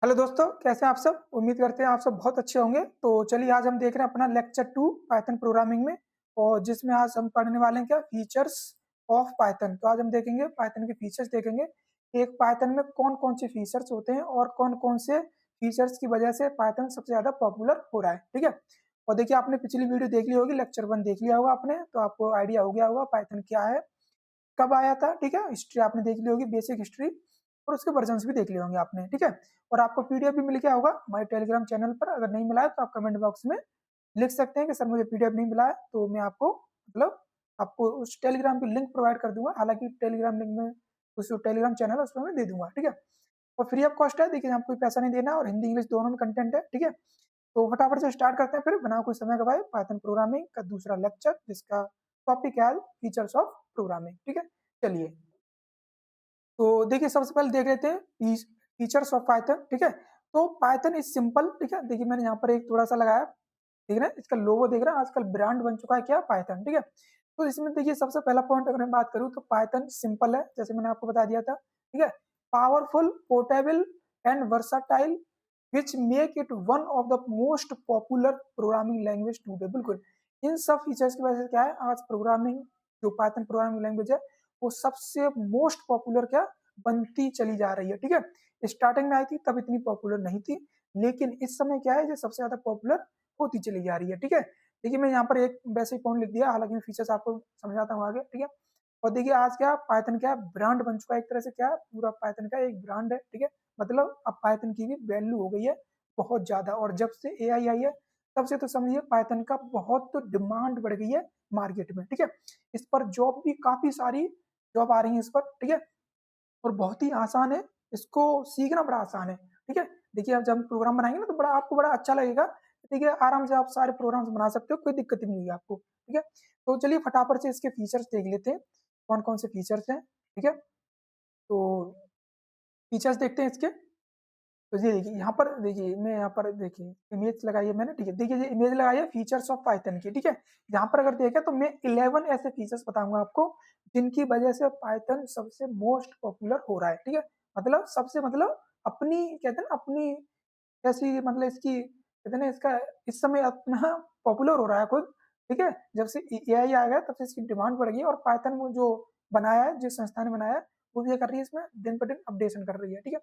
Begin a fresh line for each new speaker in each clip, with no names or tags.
Hello दोस्तों, कैसे हैं आप सब? उम्मीद करते हैं आप सब बहुत अच्छे होंगे। तो चलिए आज हम देख रहे हैं अपना लेक्चर 2 पाइथन प्रोग्रामिंग में। और जिसमें आज हम पढ़ने वाले हैं क्या, फीचर्स ऑफ पाइथन। तो आज हम देखेंगे पाइथन के फीचर्स देखेंगे। एक पाइथन में कौन कौन से फीचर्स होते हैं और कौन कौन से फीचर्स की वजह से पाइथन सबसे ज्यादा पॉपुलर हो रहा है। ठीक है। और देखिए, आपने पिछली वीडियो देख ली होगी, लेक्चर 1 देख लिया होगा आपने, तो आपको आइडिया हो गया होगा पाइथन क्या है, कब आया था। ठीक है, हिस्ट्री आपने देख ली होगी, बेसिक हिस्ट्री, और उसके वर्जन भी देख लिए होंगे आपने। ठीक है। और आपको पीडीएफ भी मिल गया होगा हमारे टेलीग्राम चैनल पर। अगर नहीं मिला है तो आप कमेंट बॉक्स में लिख सकते हैं कि सर मुझे पीडीएफ नहीं मिला है, तो मैं आपको मतलब आपको उस टेलीग्राम की लिंक प्रोवाइड कर दूंगा। हालांकि टेलीग्राम लिंक में उस टेलीग्राम चैनल है उसमें मैं दे दूंगा। ठीक है। और फ्री ऑफ कॉस्ट है, देखिए, आपको कोई पैसा नहीं देना, और हिंदी इंग्लिश दोनों में कंटेंट है। ठीक है। तो फटाफट से स्टार्ट करते हैं, फिर बिना कोई समय गवाए पाइथन प्रोग्रामिंग का दूसरा लेक्चर, जिसका टॉपिक है फीचर्स ऑफ प्रोग्रामिंग। ठीक है, चलिए। तो देखिए, सबसे पहले देख लेते हैं फीचर्स ऑफ पाइथन। ठीक है। तो पाइथन इज सिंपल। ठीक है, देखिए मैंने यहाँ पर एक थोड़ा सा लगाया, देख रहे हैं इसका लोगो, देख रहे हैं आजकल ब्रांड बन चुका है क्या, पाइथन। ठीक है। तो इसमें देखिए सबसे पहला पॉइंट अगर मैं बात करूँ तो पाइथन सिंपल है, जैसे मैंने आपको बता दिया था। ठीक है। Powerful, portable and versatile, which make it one of the most popular programming language today. बिल्कुल, इन सब फीचर्स की वजह से क्या है, आज प्रोग्रामिंग जो पाइथन प्रोग्रामिंग लैंग्वेज है वो सबसे मोस्ट पॉपुलर क्या बनती चली जा रही है। ठीक है। स्टार्टिंग में आई थी तब इतनी पॉपुलर नहीं थी, लेकिन इस समय क्या है, ये सबसे ज्यादा पॉपुलर होती चली जा रही है। ठीक है। देखिए, मैं यहाँ पर एक वैसे ही पॉइंट लिख दिया, हालांकि मैं फीचर्स आपको समझाता हूँ आगे। ठीक है। और देखिए आज क्या पाइथन क्या ब्रांड बन चुका है, एक तरह से क्या पूरा पाइथन का एक ब्रांड है। ठीक है। मतलब अब पाइथन की भी वैल्यू हो गई है बहुत ज्यादा। और जब से एआई आई है तब से तो समझिए पाइथन का बहुत तो डिमांड बढ़ गई है मार्केट में। ठीक है। इस पर जॉब भी काफी सारी जॉब आ रही है इस पर। ठीक है। और बहुत ही आसान है, इसको सीखना बड़ा आसान है। ठीक है। देखिए, अब जब हम प्रोग्राम बनाएंगे ना तो बड़ा आपको बड़ा अच्छा लगेगा। देखिए, आराम से आप सारे प्रोग्राम्स बना सकते हो, कोई दिक्कत नहीं होगी आपको। ठीक है। तो चलिए फटाफट से इसके फीचर्स देख लेते हैं, कौन कौन से फीचर्स हैं। ठीक है। तो फीचर्स देखते हैं इसके। तो ये देखिए, यहाँ पर देखिए, मैं यहाँ पर देखिए इमेज लगाई है मैंने। ठीक है, देखिए ये इमेज लगाई है फीचर्स ऑफ पाइथन की। ठीक है। यहाँ पर अगर देखें तो मैं 11 ऐसे फीचर्स बताऊंगा आपको जिनकी वजह से पाइथन सबसे मोस्ट पॉपुलर हो रहा है। ठीक है। मतलब सबसे मतलब अपनी कहते हैं ना अपनी ऐसी मतलब इसकी कहते हैं ना इसका इस समय अपना पॉपुलर हो रहा है खुद। ठीक है। जब से एआई आ गया तब से इसकी डिमांड बढ़ गई है, और पाइथन वो जो बनाया है, जिस संस्था ने बनाया है, वो भी कर रही है इसमें दिन पर दिन अपडेशन कर रही है। ठीक है।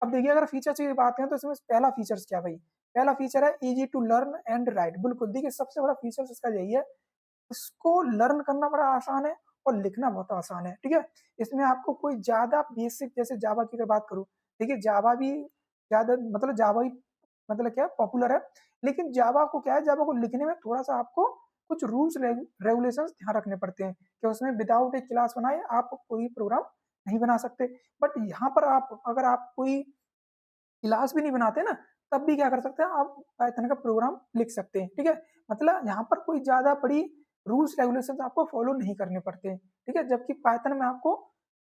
अब देखिए, अगर फीचर्स की बात करें तो इसमें पहला फीचर्स क्या भाई, पहला फीचर है easy to learn and write. बिल्कुल, देखिए सबसे बड़ा फीचर इसका यही है, इसको लर्न करना बड़ा आसान है और लिखना बहुत आसान है। ठीक है। इसमें आपको कोई ज्यादा बेसिक, जैसे जावा की अगर बात करूं, देखिए जावा भी ज्यादा मतलब जावा ही मतलब क्या पॉपुलर है, लेकिन जावा को क्या है, जावा को लिखने में थोड़ा सा आपको कुछ रूल्स रेगुलेशंस ध्यान रखने पड़ते हैं कि उसमें विदाउट एक क्लास बनाए आप कोई प्रोग्राम नहीं बना सकते। बट यहाँ पर आप अगर आप कोई क्लास भी नहीं बनाते ना, तब भी क्या कर सकते हैं आप, पाइथन का प्रोग्राम लिख सकते हैं। ठीक है। मतलब यहाँ पर कोई ज्यादा बड़ी रूल्स रेगुलेशंस आपको फॉलो नहीं करने पड़ते हैं। ठीक है। जबकि पाइथन में आपको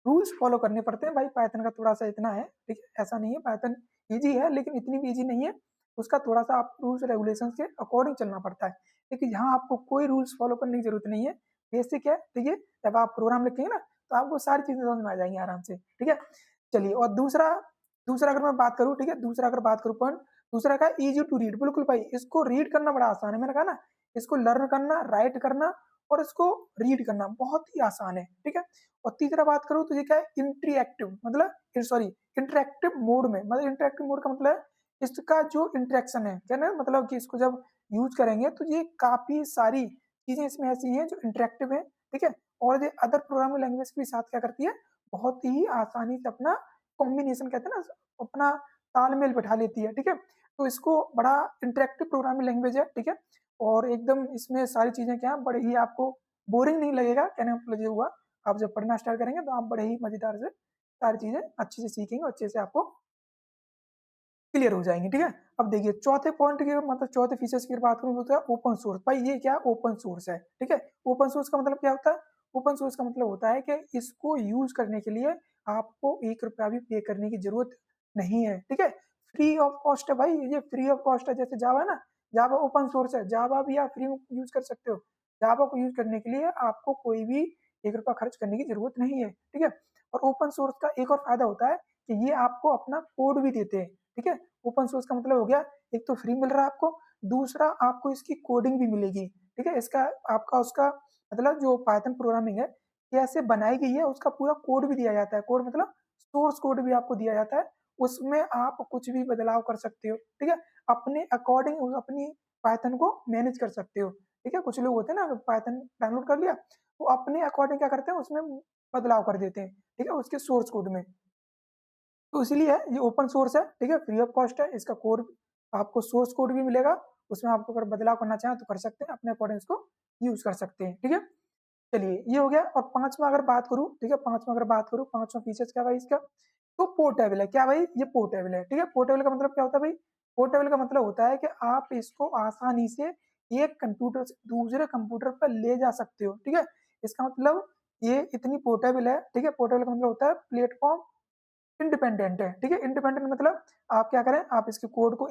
रूल्स फॉलो करने पड़ते हैं भाई, पाइथन का थोड़ा सा इतना है। ठीक है, ऐसा नहीं है, पाइथन ईजी है लेकिन इतनी भी ईजी नहीं है, उसका थोड़ा सा आप रूल्स रेगुलेशंस के अकॉर्डिंग चलना पड़ता है। लेकिन यहाँ आपको कोई रूल्स फॉलो करने की जरूरत नहीं है, बेसिक है। ठीक है। जब आप प्रोग्राम लिखेंगे ना तो आपको सारी चीजें समझ में आ जाएंगी आराम से। ठीक है। चलिए, और दूसरा दूसरा अगर मैं बात करूं, ठीक है, दूसरा अगर बात करूं पॉइंट, दूसरा का इजी टू रीड। बिल्कुल भाई, इसको रीड करना बड़ा आसान है, मैंने कहा ना, इसको लर्न करना, राइट करना और इसको रीड करना बहुत ही आसान है। ठीक है। और तीसरा बात करूं तो ये क्या है, इंटरएक्टिव मतलब सॉरी इंटरेक्टिव मोड में, मतलब इंटरेक्टिव मोड का मतलब है इसका जो इंटरेक्शन है, क्या ना मतलब कि इसको जब यूज करेंगे तो ये काफी सारी चीजें इसमें ऐसी हैं जो इंटरेक्टिव है। ठीक है। और ये अदर प्रोग्रामिंग लैंग्वेज के साथ क्या करती है, बहुत ही आसानी से अपना कॉम्बिनेशन कहते हैं ना, अपना तालमेल बैठा लेती है। ठीक है। तो इसको बड़ा इंटरेक्टिव प्रोग्रामिंग लैंग्वेज है। ठीक है। और एकदम इसमें सारी चीजें क्या बड़े ही आपको बोरिंग नहीं लगेगा, कहने का मतलब ये हुआ, आप जब पढ़ना स्टार्ट करेंगे तो आप बड़े ही मजेदार से सारी चीजें अच्छे से सीखेंगे, अच्छे से आपको क्लियर हो जाएंगी। ठीक है। अब देखिए चौथे पॉइंट की मतलब चौथे फीचर्स की बात करूँ तो ओपन सोर्स। भाई ये क्या ओपन सोर्स है। ठीक है। ओपन सोर्स का मतलब क्या होता है, ओपन सोर्स का मतलब होता है कि इसको यूज करने के लिए आपको 1 रुपया भी पे करने की जरूरत नहीं है। ठीक है। फ्री ऑफ कॉस्ट है भाई, ये फ्री ऑफ कॉस्ट है। जैसे जावा है ना, जावा ओपन सोर्स है, जावा भी आप फ्री में यूज कर सकते हो। जावा को यूज करने के लिए आपको कोई भी 1 रुपया खर्च करने की जरूरत नहीं है। ठीक है। और ओपन सोर्स का एक और फायदा होता है कि ये आपको अपना कोड भी देते हैं। ठीक है। ओपन सोर्स का मतलब हो गया एक तो फ्री मिल रहा है आपको, दूसरा आपको इसकी कोडिंग भी मिलेगी, ठीक है। इसका आपका उसका मतलब जो पाइथन प्रोग्रामिंग है कैसे बनाई गई है उसका पूरा कोड भी दिया जाता है। कोड मतलब सोर्स कोड भी आपको दिया जाता है, उसमें आप कुछ भी बदलाव कर सकते हो, ठीक है। अपने अकॉर्डिंग अपनी पाइथन को मैनेज कर सकते हो, ठीक है। कुछ लोग होते हैं ना, पाइथन डाउनलोड कर लिया, वो अपने अकॉर्डिंग क्या करते हैं उसमें बदलाव कर देते हैं, ठीक है, उसके सोर्स कोड में। तो इसीलिए ये ओपन सोर्स है, ठीक है, फ्री ऑफ कॉस्ट है। इसका कोड आपको सोर्स कोड भी मिलेगा, उसमें आपको अगर बदलाव करना चाहें तो कर सकते हैं, अपने अकॉर्डिंग इसको यूज कर सकते हैं, ठीक है। चलिए ये हो गया। और पांचवा अगर बात करूं, ठीक है, पांचवा अगर बात करूं, पांचवा फीचर्स क्या भाई इसका, तो पोर्टेबल है। क्या भाई, ये पोर्टेबल है, ठीक है। पोर्टेबल का मतलब क्या होता है भाई, पोर्टेबल का मतलब होता है कि आप इसको आसानी से एक कंप्यूटर से दूसरे कंप्यूटर पर ले जा सकते हो, ठीक है। इसका मतलब ये इतनी पोर्टेबल है, ठीक है। पोर्टेबल का मतलब होता है प्लेटफॉर्म इंडिपेंडेंट है, ठीक है। इंडिपेंडेंट मतलब आप क्या करें, आप इसके कोड को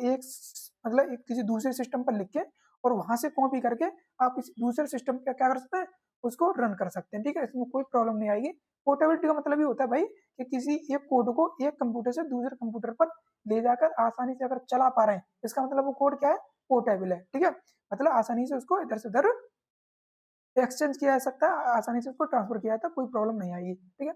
मतलब एक किसी दूसरे सिस्टम पर लिख के और वहां से कॉपी करके आप इस दूसरे सिस्टम पे क्या कर सकते हैं, उसको रन कर सकते हैं, ठीक है। इसमें कोई प्रॉब्लम नहीं आएगी। पोर्टेबिलिटी का मतलब ये होता है भाई कि किसी एक कोड को एक कंप्यूटर से दूसरे कंप्यूटर पर ले जाकर आसानी से अगर चला पा रहे हैं, इसका मतलब वो कोड क्या है, पोर्टेबल है, ठीक है। मतलब आसानी से उसको इधर से उधर एक्सचेंज किया जा सकता है, आसानी से उसको ट्रांसफर किया जाता है, कोई प्रॉब्लम नहीं आएगी, ठीक है।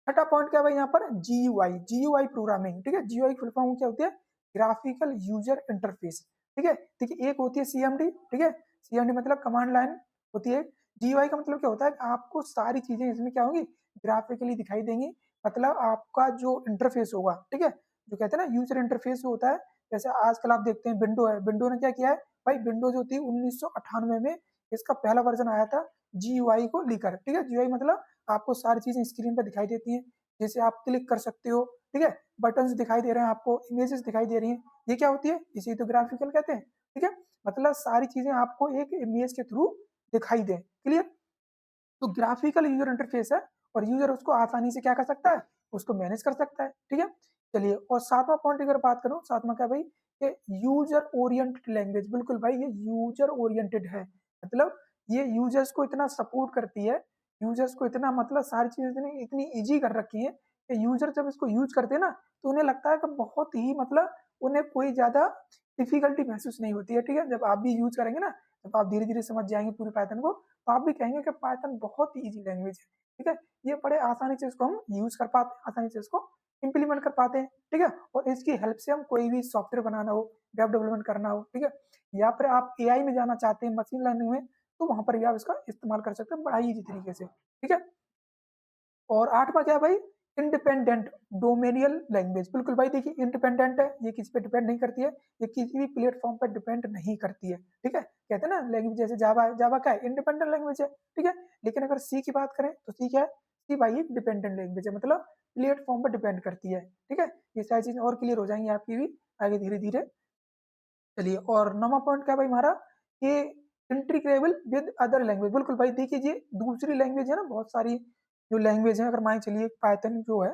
छठा पॉइंट क्या भाई यहाँ पर, जीयूआई प्रोग्रामिंग, ठीक है। जीयूआई फुल फॉर्म क्या होती है, ग्राफिकल यूजर इंटरफेस, ठीक है। देखिए एक होती है सीएमडी, ठीक है, सीएमडी मतलब कमांड लाइन होती है। जीयूआई का मतलब क्या होता है, आपको सारी चीजें इसमें क्या होंगी, ग्राफिकली दिखाई देंगी। मतलब आपका जो इंटरफेस होगा, ठीक है, जो कहते हैं ना यूजर इंटरफेस जो होता है, जैसे आजकल आप देखते हैं विंडो है, विंडो ने क्या किया है भाई, विंडो जो थी 1998 में इसका पहला वर्जन आया था जीयूआई को लेकर, ठीक है। जीयूआई मतलब आपको सारी चीजें स्क्रीन पर दिखाई देती हैं, जैसे आप क्लिक कर सकते हो, ठीक है, बटन्स दिखाई दे रहे हैं आपको, इमेजेस दिखाई दे रही हैं, ये क्या होती है, इसी तो ग्राफिकल कहते हैं, ठीक है। मतलब सारी चीजें आपको एक इमेज के थ्रू दिखाई दें, क्लियर। तो ग्राफिकल यूजर इंटरफेस है और यूजर उसको आसानी से क्या कर सकता है, उसको मैनेज कर सकता है, ठीक है। चलिए और सातवां पॉइंट अगर बात करूं, सातवां क्या भाई, ये यूजर ओरिएंटेड लैंग्वेज, बिल्कुल भाई ये यूजर ओरिएंटेड है। मतलब ये यूजर्स को इतना सपोर्ट करती है, यूजर्स को इतना मतलब सारी चीजें इतनी इतनी ईजी कर रखी है कि यूजर जब इसको यूज करते हैं ना तो उन्हें लगता है कि बहुत ही मतलब उन्हें कोई ज्यादा डिफिकल्टी महसूस नहीं होती है, ठीक है। जब आप भी यूज करेंगे ना, जब आप धीरे धीरे समझ जाएंगे पूरे पैटर्न को, तो आप भी कहेंगे कि पाइथन बहुत ही ईजी लैंग्वेज है, ठीक है। ये बड़े आसानी से इसको हम यूज कर पाते हैं, आसानी से इसको इंप्लीमेंट कर पाते हैं, ठीक है। और इसकी हेल्प से हम कोई भी सॉफ्टवेयर बनाना हो, वेब डेवलपमेंट करना हो, ठीक है, या फिर आप एआई में जाना चाहते हैं, मशीन लर्निंग में, तो वहां पर भी आप इसका इस्तेमाल कर सकते हैं बड़ा ईजी तरीके से, ठीक है। और आठवां क्या भाई, इंडिपेंडेंट डोमेनियल लैंग्वेज, बिल्कुल भाई देखिए इंडिपेंडेंट है, ये किसी पे डिपेंड नहीं करती है, ये किसी भी प्लेटफॉर्म पर डिपेंड नहीं करती है, ठीक है। कहते हैं ना लैंग्वेज जैसे जावा है, जावा क्या है, इंडिपेंडेंट लैंग्वेज है, ठीक है। लेकिन अगर सी की बात करें तो सी क्या है, सी भाई एक डिपेंडेंट लैंग्वेज है, मतलब प्लेटफॉर्म पर डिपेंड करती है, ठीक है। ये सारी चीजें और क्लियर हो जाएंगी आपकी भी आगे धीरे धीरे। चलिए और नौवां पॉइंट क्या भाई हमारा, कि इंटीग्रेबल विद अदर लैंग्वेज, बिल्कुल भाई देखिए ये दूसरी लैंग्वेज है ना, बहुत सारी जो लैंग्वेज है, अगर मान चलिए पाइथन जो है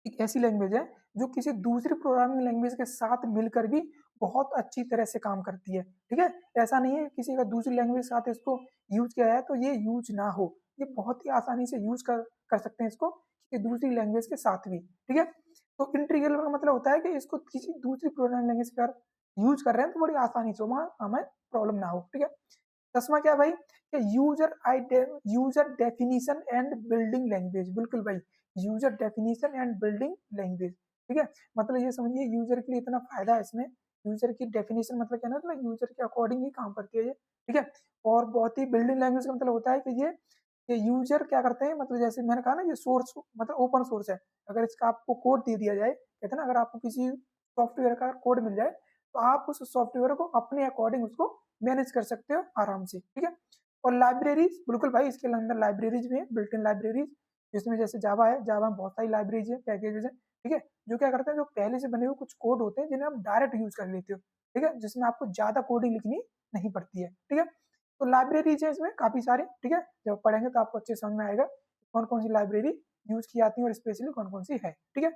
एक ऐसी लैंग्वेज है जो किसी दूसरी प्रोग्रामिंग लैंग्वेज के साथ मिलकर भी बहुत अच्छी तरह से काम करती है, ठीक है। ऐसा नहीं है किसी का दूसरी लैंग्वेज के साथ इसको यूज किया है तो ये यूज ना हो, ये बहुत ही आसानी से यूज कर सकते हैं इसको किसी दूसरी लैंग्वेज के साथ भी, ठीक है। तो इंटीग्रल का मतलब होता है कि इसको किसी दूसरी प्रोग्रामिंग लैंग्वेज पर यूज कर रहे हैं तो बड़ी आसानी से वहाँ हमें प्रॉब्लम ना हो, ठीक है। 10वां क्या भाई, कि user definition and building language, बिल्कुल भाई user definition and building language, ठीक है। मतलब ये समझिए यूजर के लिए इतना फायदा है इसमें, यूजर की डेफिनेशन मतलब क्या ना, मतलब यूजर के अकॉर्डिंग ही काम करती है ये, ठीक है। और बहुत ही बिल्डिंग लैंग्वेज का मतलब होता है कि ये यूजर क्या करते हैं, मतलब जैसे मैंने कहा ना ये सोर्स मतलब ओपन सोर्स है, अगर इसका आपको कोड दे दिया जाए, कहते हैं ना अगर आपको किसी सॉफ्टवेयर का कोड मिल जाए तो आप उस सॉफ्टवेयर को अपने अकॉर्डिंग उसको मैनेज कर सकते हो आराम से, ठीक है। और लाइब्रेरीज, बिल्कुल भाई इसके अंदर लाइब्रेरीज भी है, बिल्ट इन लाइब्रेरीज, जिसमें जैसे जावा है, जावा में बहुत सारी लाइब्रेरीज है, पैकेजेस है, ठीक है, जो क्या करते हैं, जो पहले से बने हुए कुछ कोड होते हैं जिन्हें आप डायरेक्ट यूज कर लेते हो, ठीक है, जिसमें आपको ज्यादा कोडिंग लिखनी नहीं पड़ती है, ठीक है। तो लाइब्रेरीज है इसमें काफी सारी, ठीक है, जब पढ़ेंगे तो आपको अच्छे समझ में आएगा कौन कौन सी लाइब्रेरी यूज की जाती है और स्पेशली कौन कौन सी है, ठीक है।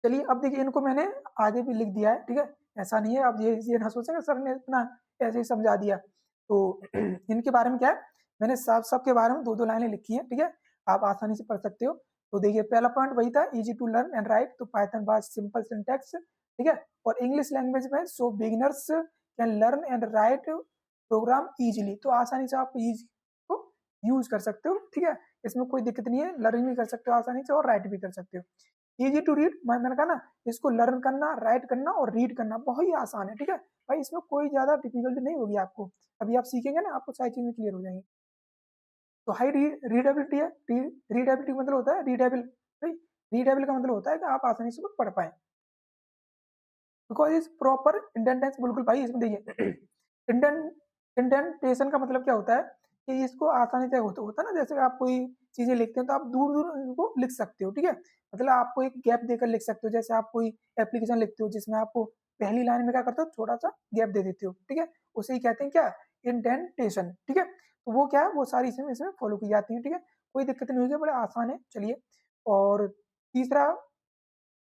चलिए अब देखिए इनको मैंने आगे भी लिख दिया है, ठीक है, ऐसा नहीं है अब ये ना सोचेंगे सर ने इतना ऐसे ही समझा दिया, तो इनके बारे में क्या है, मैंने सब सबके बारे में दो दो लाइनें लिखी है, ठीक है, आप आसानी से पढ़ सकते हो। तो देखिए पहला पॉइंट वही था, easy to learn and write, तो पाइथन वाज सिंपल सिंटैक्स, ठीक है। और इंग्लिश लैंग्वेज में so beginners can learn and write program easily, तो आसानी से आप इजी को यूज कर सकते हो, ठीक है। इसमें कोई दिक्कत नहीं है, लर्न भी कर सकते हो आसानी से और राइट भी कर सकते हो। इजी टू रीड, मैंने कहा ना, इसको लर्न करना, राइट करना और रीड करना बहुत ही आसान है, ठीक है भाई, इसमें कोई ज्यादा डिफिकल्टी नहीं होगी आपको, अभी आप सीखेंगे ना आपको सारी चीजें क्लियर हो जाएंगी। तो हाई रीडेबिलिटी है, रीडेबिलिटी मतलब होता है रीडेबल, भाई रीडेबल का मतलब होता है कि आप आसानी से पढ़ पाए, बिकॉज इज प्रॉपर इंडेंटेंस, बिल्कुल भाई इसमें देखिए इंडेंटेशन का मतलब क्या होता है कि इसको आसानी से होता है ना, जैसे आप कोई चीजें लिखते हैं तो आप दूर दूर इनको लिख सकते हो, ठीक है। मतलब आपको एक गैप देकर लिख सकते हो, जैसे आप कोई एप्लीकेशन लिखते हो जिसमें आपको पहली लाइन में क्या करते हो, थोड़ा सा गैप दे देते हो, ठीक है, उसे ही कहते हैं क्या, इंडेंटेशन, ठीक है। तो वो क्या है, वो सारी चीजें इसमें फॉलो की जाती है, ठीक है, कोई दिक्कत नहीं होगी, बड़ा आसान है। चलिए, और तीसरा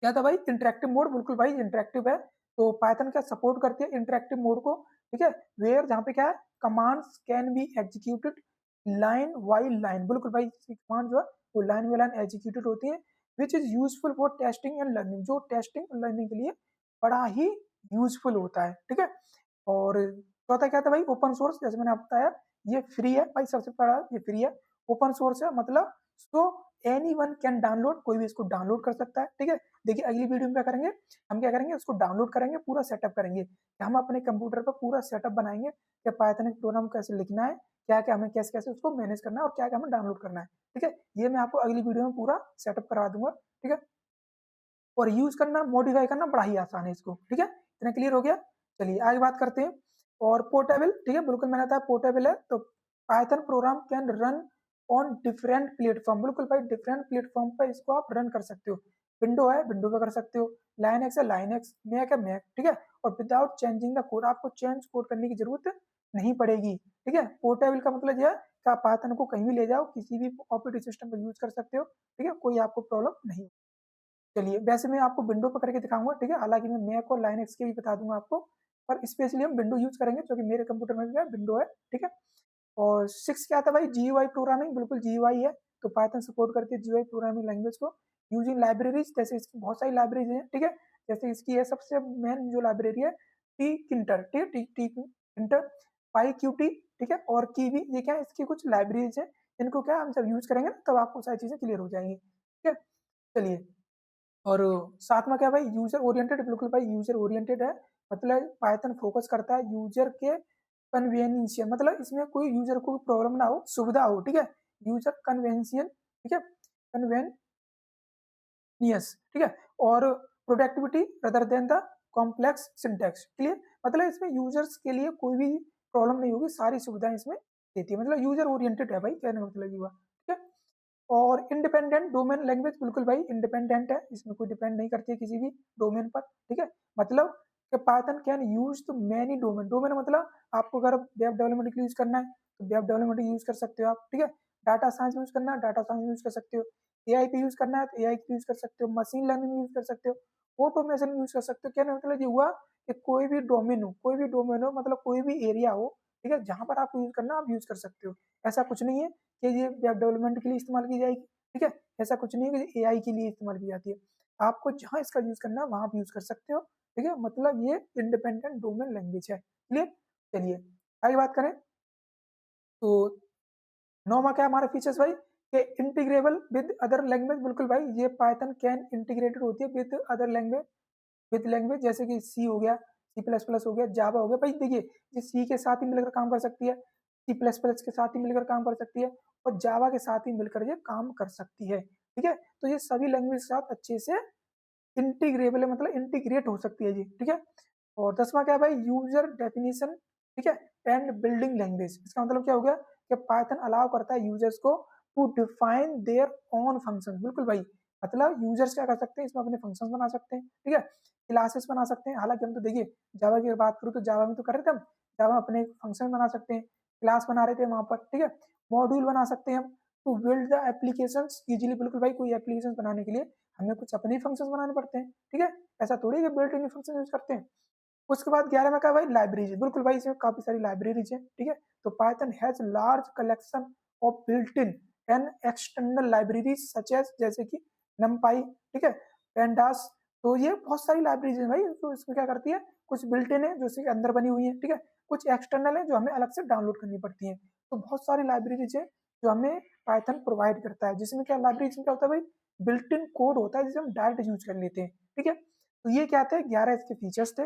क्या था भाई, इंटरेक्टिव मोड, बिल्कुल भाई इंटरेक्टिव है, तो पाइथन क्या सपोर्ट करती है इंटरेक्टिव मोड को, ठीक है, वेयर जहाँ पे क्या है, commands can be executed line by line, बिल्कुल भाई कमांड जो है वो लाइन बाई लाइन एग्जीक्यूटेड होती है, which is useful for testing and learning, जो टेस्टिंग और लर्निंग के लिए बड़ा ही यूजफुल होता है, ठीक है। और चौथा क्या था भाई, ओपन सोर्स, जैसे मैंने आपको बताया ये फ्री है भाई, सबसे पहला ये फ्री है, ओपन सोर्स है, मतलब so any one can download, कोई भी इसको डाउनलोड कर सकता है, ठीक है। देखिए अगली वीडियो में क्या करेंगे, हम क्या करेंगे, उसको डाउनलोड करेंगे, पूरा सेटअप करेंगे कि हम अपने कंप्यूटर पर पूरा सेटअप बनाएंगे कि पाइथन प्रोग्राम कैसे लिखना है, क्या क्या हमें कैसे कैसे उसको मैनेज करना है और क्या क्या हमें डाउनलोड करना है, ठीक है। ये मैं आपको अगली वीडियो में पूरा सेटअप करवा दूंगा, ठीक है। और यूज करना, मॉडिफाई करना बड़ा ही आसान है इसको, ठीक है, इतना क्लियर हो गया। चलिए आगे बात करते हैं। और पोर्टेबल, ठीक है, बिल्कुल मैंने बताया पोर्टेबल है, तो Python programme can run on different platform, बिल्कुल भाई डिफरेंट प्लेटफॉर्म पर इसको आप रन कर सकते हो, विंडो है विंडो पे कर सकते हो, लाइनक्स है लाइनक्स, मैक है मैक, ठीक है। और विदाउट चेंजिंग द कोड, आपको चेंज कोड करने की जरूरत नहीं पड़ेगी, ठीक है। पोर्टेबल का मतलब यह है कि आप पाइथन को कहीं भी ले जाओ, किसी भी ऑपरेटिंग सिस्टम पर यूज कर सकते हो, ठीक है, कोई आपको प्रॉब्लम नहीं। चलिए वैसे मैं आपको विंडो पर करके दिखाऊंगा, ठीक है, हालांकि मैं मैक और लाइनक्स के भी बता दूंगा आपको, पर स्पेशली हम विंडो यूज करेंगे क्योंकि मेरे कंप्यूटर में भी विंडो है, ठीक है। और सिक्स क्या था भाई, जीयूआई प्रोग्रामिंग, बिल्कुल जीयूआई है, तो पाइथन सपोर्ट करती है जीयूआई प्रोग्रामिंग लैंग्वेज को, यूजिंग लाइब्रेरीज, जैसे इसकी बहुत सारी लाइब्रेरीज हैं, ठीक है। जैसे इसकी है सबसे मेन जो लाइब्रेरी है टी किंटर, ठीक है, टी किंटर, पाई क्यूटी, ठीक है, और कीवी, ये क्या है, इसकी कुछ लाइब्रेरीज है, इनको क्या हम जब यूज करेंगे ना तब आपको सारी चीजें क्लियर हो जाएंगी, ठीक है। चलिए, और साथ में क्या भाई, यूजर ओरिएंटेड, बिल्कुल भाई यूजर ओरिएंटेड है, मतलब पाइथन फोकस करता है यूजर के कन्वेनियंस, मतलब इसमें कोई यूजर को प्रॉब्लम ना हो, सुविधा हो, ठीक है, यूजर कन्वेंशियल, ठीक है, कन्वेनियंस, ठीक है। और productivity rather than the complex syntax, clear, मतलब इसमें यूजर्स के लिए कोई भी प्रॉब्लम नहीं होगी, सारी सुविधाएं इसमें देती है, मतलब यूजर ओरिएंटेड है भाई, कहने का मतलब ये हुआ, ठीक है। और इंडिपेंडेंट डोमेन लैंग्वेज, बिल्कुल भाई इंडिपेंडेंट है, इसमें कोई डिपेंड नहीं करती है किसी भी डोमेन पर, ठीक है। मतलब कि Python can use to many domain, domain मतलब आपको अगर वेब डेवलपमेंट के लिए यूज करना है तो वेब डेवलपमेंट यूज कर सकते हो आप, ठीक है। डाटा साइंस यूज करना है, डाटा साइंस यूज कर सकते हो, एआई पे यूज करना है तो एआई यूज कर सकते हो, मशीन लर्निंग यूज कर सकते हो, ऑटोमेशन यूज कर सकते हो, कहने का मतलब ये हुआ कि कोई भी डोमेन हो, कोई भी डोमेन हो, मतलब कोई भी एरिया हो, ठीक है, जहां पर आपको यूज करना आप यूज कर सकते हो, ऐसा कुछ नहीं है कि ये वेब डेवलपमेंट के लिए इस्तेमाल की जाएगी, ठीक है, ऐसा कुछ नहीं है कि एआई के लिए इस्तेमाल की जाती है, आपको जहां इसका यूज करना है वहां आप यूज कर सकते हो, ठीक है, मतलब ये इंडिपेंडेंट डोमेन लैंग्वेज है, क्लियर। चलिए आगे बात करें, तो नौवा क्या हमारा फीचर्स भाई, कि इंटीग्रेबल विद अदर लैंग्वेज, बिल्कुल भाई ये पाइथन कैन इंटीग्रेटेड होती है with other language, with language, जैसे कि सी हो गया, सी प्लस प्लस हो गया, जावा हो गया, भाई देखिए ये सी के साथ ही मिलकर काम कर सकती है, सी प्लस प्लस के साथ ही मिलकर काम कर सकती है, और जावा के साथ ही मिलकर ये काम कर सकती है, ठीक है। तो ये सभी लैंग्वेज के साथ अच्छे से इंटीग्रेबल है, मतलब इंटीग्रेट हो सकती है जी, ठीक है। और 10वां क्या है भाई, यूजर डेफिनेशन, ठीक है, एंड बिल्डिंग लैंग्वेज, इसका मतलब क्या हो गया कि पाइथन अलाउ करता है यूजर्स को to define their own function, बिल्कुल भाई, मतलब यूजर्स क्या कर सकते हैं, इसमें अपने फंक्शन बना सकते हैं, ठीक है, क्लासेस बना सकते हैं, हालांकि हम तो देखिए जावा की बात करूँ तो जावा में तो कर रहे थे हम, जावा में अपने फंक्शन बना सकते हैं, क्लास बना रहे थे वहां पर, ठीक है, मॉड्यूल बना सकते हैं हम, to build the application easily, बिल्कुल भाई कोई एप्लीकेशन बनाने के लिए हमें कुछ अपने ही फंक्शन बनाने पड़ते हैं, ठीक है, ऐसा थोड़ी है बिल्ट इन फंक्शन यूज करते हैं। उसके बाद 11 में क्या भाई, लाइब्रेरीज, बिल्कुल भाई इसमें काफी सारी लाइब्रेरीज है, ठीक है। तो Python has large collection of built in and external libraries such as, जैसे कि नमपाई, ठीक है, पेंडास। तो ये बहुत सारी लाइब्रेरीज है भाई, तो इसमें क्या करती है, कुछ बिल्ट इन है जो इसके अंदर बनी हुई है, ठीक है, कुछ एक्सटर्नल है जो हमें अलग से डाउनलोड करनी पड़ती है। तो बहुत सारी लाइब्रेरीज है जो हमें पाइथन प्रोवाइड करता है, जिसमें क्या लाइब्रेरीज में क्या होता है भाई, बिल्ट इन कोड होता है जिसे हम डायरेक्ट यूज कर लेते हैं, ठीक है। तो ये क्या थे, 11 इसके फीचर्स थे,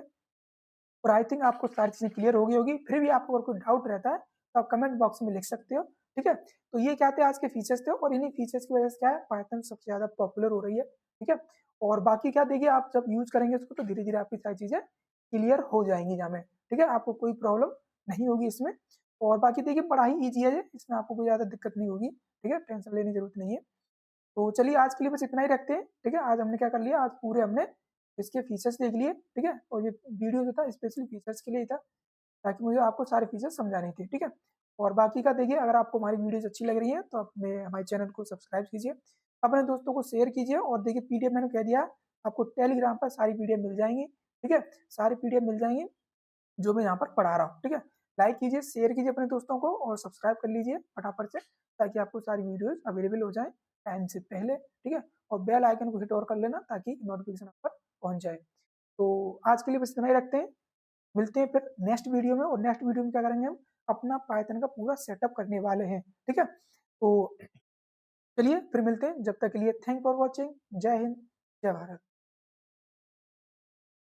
और आई थिंक आपको सारी चीजें क्लियर होगी होगी। फिर भी आपको अगर कोई डाउट रहता है तो आप कमेंट बॉक्स में लिख सकते हो, ठीक है। तो ये क्या थे आज के फीचर्स थे, और इन्हीं फीचर्स की वजह से क्या है, पाइथन सबसे ज्यादा पॉपुलर हो रही है, ठीक है। और बाकी क्या, देखिए आप जब यूज करेंगे इसको तो धीरे धीरे आपकी सारी चीजें क्लियर हो जाएंगी जामे, ठीक है, आपको कोई प्रॉब्लम नहीं होगी इसमें। और बाकी देखिए बड़ा ही ईजी है, इसमें आपको कोई ज्यादा दिक्कत नहीं होगी, ठीक है, टेंशन लेने की जरूरत नहीं है। तो चलिए आज के लिए बस इतना ही रखते हैं, ठीक है। आज हमने क्या कर लिया, आज पूरे हमने इसके फीचर्स देख लिए, ठीक है, और ये वीडियो जो था स्पेशली फीचर्स के लिए ही था, ताकि मुझे आपको सारे फीचर्स समझाने थे, ठीक है। और बाकी का देखिए, अगर आपको हमारी वीडियोस अच्छी लग रही है तो अपने हमारे चैनल को सब्सक्राइब कीजिए, अपने दोस्तों को शेयर कीजिए, और देखिए पीडीएफ मैंने कह दिया, आपको टेलीग्राम पर सारी पीडीएफ मिल जाएंगी, ठीक है, सारी पीडीएफ मिल जाएंगी जो मैं यहाँ पर पढ़ा रहा हूँ, ठीक है। लाइक कीजिए, शेयर कीजिए अपने दोस्तों को, और सब्सक्राइब कर लीजिए फटाफट से, ताकि आपको सारी वीडियोस अवेलेबल हो जाए टाइम से पहले, ठीक है। और बेल आइकन को हिट और कर लेना ताकि नोटिफिकेशन आप पर पहुंच जाए। तो आज के लिए बस इतना ही रखते हैं, मिलते हैं फिर नेक्स्ट वीडियो में, और नेक्स्ट वीडियो में क्या करेंगे, हम अपना पाइथन का पूरा सेटअप करने वाले हैं, ठीक है। तो चलिए फिर मिलते हैं, जब तक के लिए थैंक फॉर वॉचिंग, जय हिंद, जय भारत।